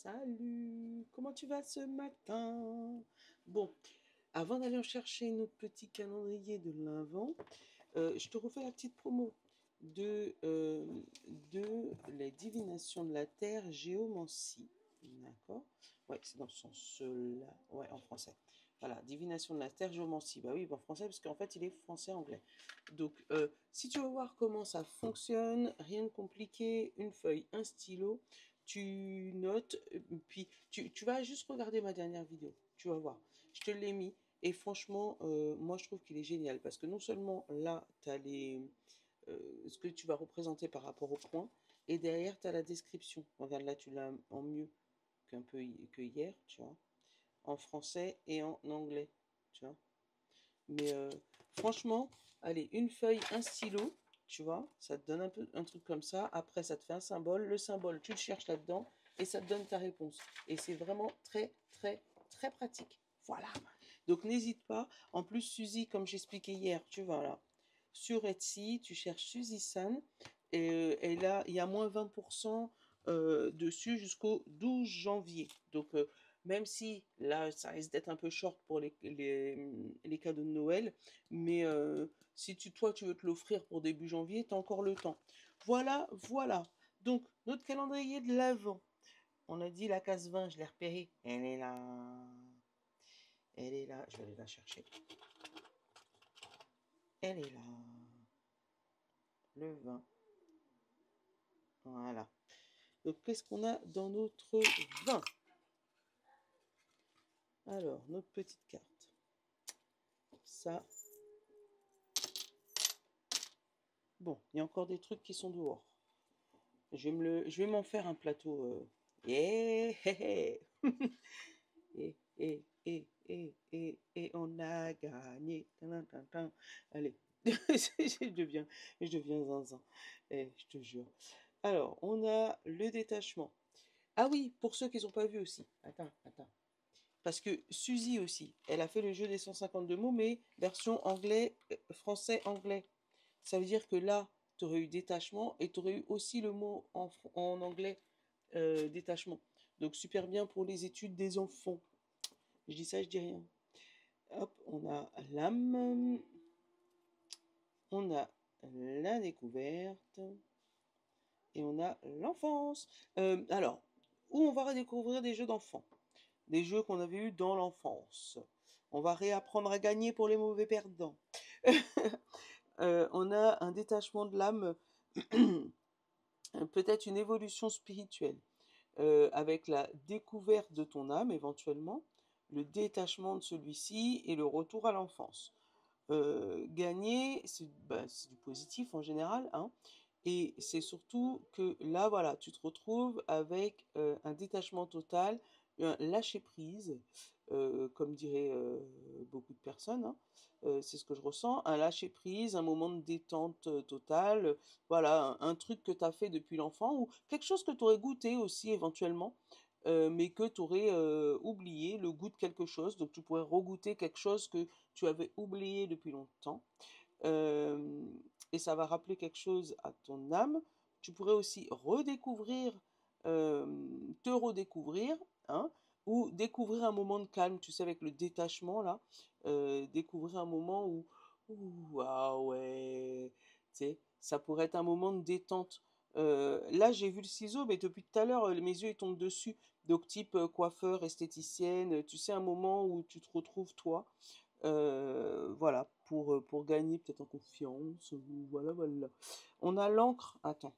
Salut, comment tu vas ce matin? Bon, avant d'aller en chercher notre petit calendrier de l'Avent, je te refais la petite promo de, euh, de les divinations de la Terre, géomancie. D'accord? Ouais, c'est dans ce sens-là. Ouais, en français. Voilà, divination de la Terre, géomancie. Bah oui, en français, parce qu'en fait, il est français-anglais. Donc, si tu veux voir comment ça fonctionne, rien de compliqué, une feuille, un stylo, tu notes, puis tu vas juste regarder ma dernière vidéo. Tu vas voir. Je te l'ai mis. Et franchement, moi je trouve qu'il est génial parce que non seulement là, tu as ce que tu vas représenter par rapport au point, et derrière, tu as la description. Regarde là, tu l'as en mieux qu'un peu que hier, tu vois, en français et en anglais, tu vois. Mais franchement, allez, une feuille, un stylo, tu vois, ça te donne un peu un truc comme ça. Après, ça te fait un symbole. Le symbole, tu le cherches là-dedans et ça te donne ta réponse. Et c'est vraiment très, très, très pratique. Voilà. Donc n'hésite pas. En plus, Suzy, comme j'expliquais hier, tu vois là, sur Etsy, tu cherches Suzy San et là, il y a moins 20% dessus jusqu'au 12 janvier. Donc, même si là, ça risque d'être un peu short pour les cadeaux de Noël, mais si toi, tu veux te l'offrir pour début janvier, tu as encore le temps. Voilà, voilà. Donc, notre calendrier de l'Avent. On a dit la case 20, je l'ai repérée. Elle est là. Elle est là. Je vais aller la chercher. Elle est là. Le 20. Voilà. Donc, qu'est-ce qu'on a dans notre 20? Alors, notre petite carte. Ça. Bon, il y a encore des trucs qui sont dehors. Je vais m'en faire un plateau. Yeah! Et on a gagné. Allez, je deviens zinzin. Je te jure. Alors, on a le détachement. Ah oui, pour ceux qui n'ont pas vu aussi. Attends. Parce que Suzy aussi, elle a fait le jeu des 152 mots, mais version anglais, français-anglais. Ça veut dire que là, tu aurais eu détachement et tu aurais eu aussi le mot en anglais détachement. Donc super bien pour les études des enfants. Je dis ça, je dis rien. Hop, on a l'âme, on a la découverte et on a l'enfance. Alors, où on va redécouvrir des jeux d'enfants, des jeux qu'on avait eus dans l'enfance. On va réapprendre à gagner pour les mauvais perdants. On a un détachement de l'âme, peut-être une évolution spirituelle, avec la découverte de ton âme éventuellement, le détachement de celui-ci et le retour à l'enfance. Gagner, c'est du positif en général, hein, et c'est surtout que là, voilà, tu te retrouves avec un détachement total, un lâcher-prise, comme diraient beaucoup de personnes, hein. C'est ce que je ressens, un lâcher-prise, un moment de détente totale, voilà, un truc que tu as fait depuis l'enfant, ou quelque chose que tu aurais goûté aussi éventuellement, mais que tu aurais oublié, le goût de quelque chose, donc tu pourrais regoûter quelque chose que tu avais oublié depuis longtemps. Euh, et ça va rappeler quelque chose à ton âme. Tu pourrais aussi redécouvrir, te redécouvrir, hein, ou découvrir un moment de calme, tu sais, avec le détachement, là, découvrir un moment où ah ouais, tu sais, ça pourrait être un moment de détente. Là, j'ai vu le ciseau, mais depuis tout à l'heure, mes yeux ils tombent dessus. Donc, type coiffeur, esthéticienne, tu sais, un moment où tu te retrouves toi. Voilà, pour gagner peut-être en confiance, ou voilà, voilà. On a l'encre, attends,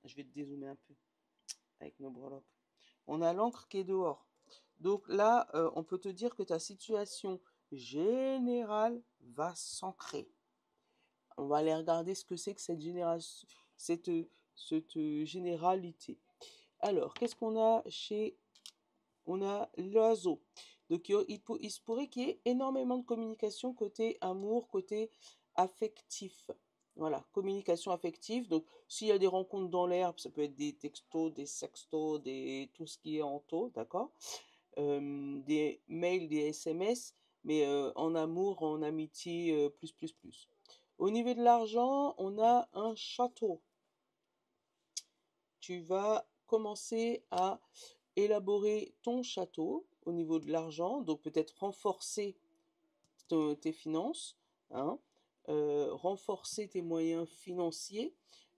je vais te dézoomer un peu avec nos breloques. On a l'encre qui est dehors. Donc là, on peut te dire que ta situation générale va s'ancrer. On va aller regarder ce que c'est que cette, cette généralité. Alors, qu'est-ce qu'on a chez on a l'oiseau. Donc il se pourrait qu'il y ait énormément de communication côté amour, côté affectif. Voilà, communication affective. Donc s'il y a des rencontres dans l'herbe, ça peut être des textos, des sextos, tout ce qui est en taux, d'accord. Des mails, des SMS, mais en amour, en amitié, plus. Au niveau de l'argent, on a un château. Tu vas commencer à élaborer ton château au niveau de l'argent, donc peut-être renforcer tes finances, hein, renforcer tes moyens financiers,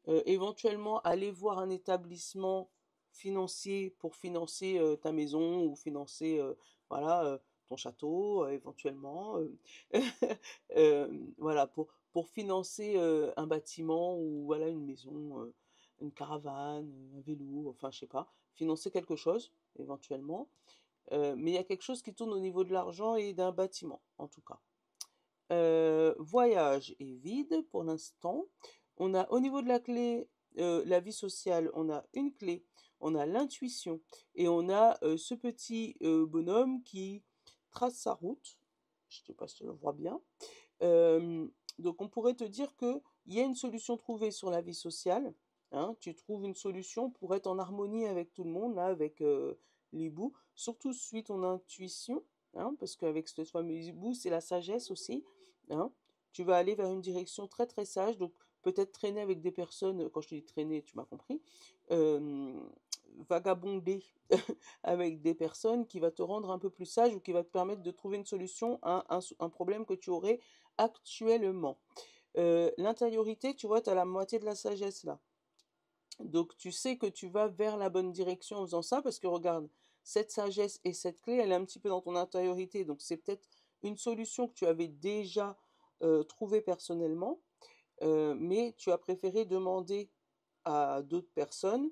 éventuellement aller voir un établissement financier pour financer ta maison ou financer voilà, ton château éventuellement, voilà, pour financer un bâtiment ou voilà, une maison, une caravane, un vélo, enfin je sais pas, financer quelque chose éventuellement. Mais il y a quelque chose qui tourne au niveau de l'argent et d'un bâtiment, en tout cas. Voyage est vide pour l'instant. On a au niveau de la clé, la vie sociale, on a une clé, on a l'intuition et on a ce petit bonhomme qui trace sa route. Je ne sais pas si tu le vois bien. Euh, donc on pourrait te dire qu'il y a une solution trouvée sur la vie sociale. Hein, tu trouves une solution pour être en harmonie avec tout le monde, là, avec l'hibou. Surtout suis ton intuition, hein, parce qu'avec ce fameux hibou, c'est la sagesse aussi. Hein. Tu vas aller vers une direction très très sage, donc peut-être traîner avec des personnes, quand je te dis traîner, tu m'as compris, euh, vagabonder avec des personnes qui va te rendre un peu plus sage ou qui va te permettre de trouver une solution à un problème que tu aurais actuellement. L'intériorité, tu vois, tu as la moitié de la sagesse là. Donc tu sais que tu vas vers la bonne direction en faisant ça parce que regarde, cette sagesse et cette clé, elle est un petit peu dans ton intériorité. Donc c'est peut-être une solution que tu avais déjà trouvée personnellement, mais tu as préféré demander à d'autres personnes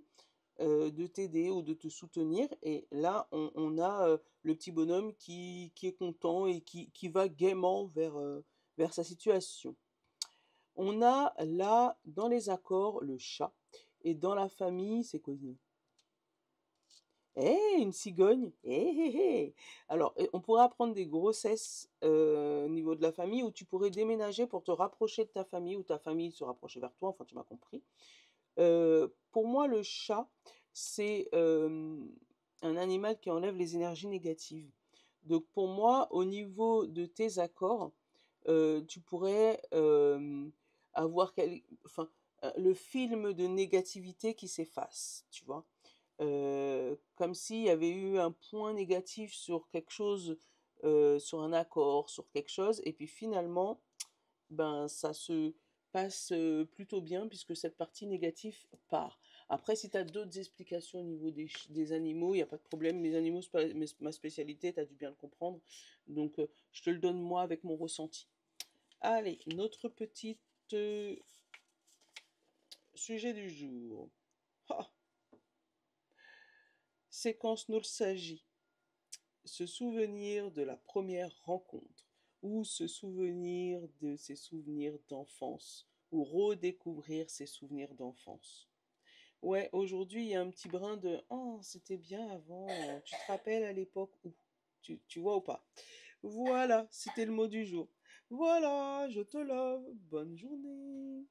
de t'aider ou de te soutenir. Et là, on a le petit bonhomme qui est content et qui va gaiement vers sa situation. On a là, dans les accords, le chat. Et dans la famille, c'est quoi? Eh, une cigogne! Eh, eh, eh. Alors, on pourrait apprendre des grossesses au niveau de la famille où tu pourrais déménager pour te rapprocher de ta famille ou ta famille se rapprocher vers toi, enfin tu m'as compris. Pour moi, le chat, c'est un animal qui enlève les énergies négatives. Donc pour moi, au niveau de tes accords, tu pourrais avoir enfin, le film de négativité qui s'efface, tu vois. Comme s'il y avait eu un point négatif sur quelque chose, sur un accord, sur quelque chose, et puis finalement, ben, ça se passe plutôt bien puisque cette partie négative part. Après, si tu as d'autres explications au niveau des animaux, il n'y a pas de problème. Les animaux, c'est pas ma spécialité, tu as dû bien le comprendre. Donc, je te le donne moi avec mon ressenti. Allez, notre petit euh, sujet du jour. Ah, séquence nostalgie. Se souvenir de la première rencontre ou se souvenir de ses souvenirs d'enfance ou redécouvrir ses souvenirs d'enfance. Ouais, aujourd'hui, il y a un petit brin de oh, c'était bien avant, tu te rappelles à l'époque où tu vois ou pas? Voilà, c'était le mot du jour. Voilà, je te love. Bonne journée.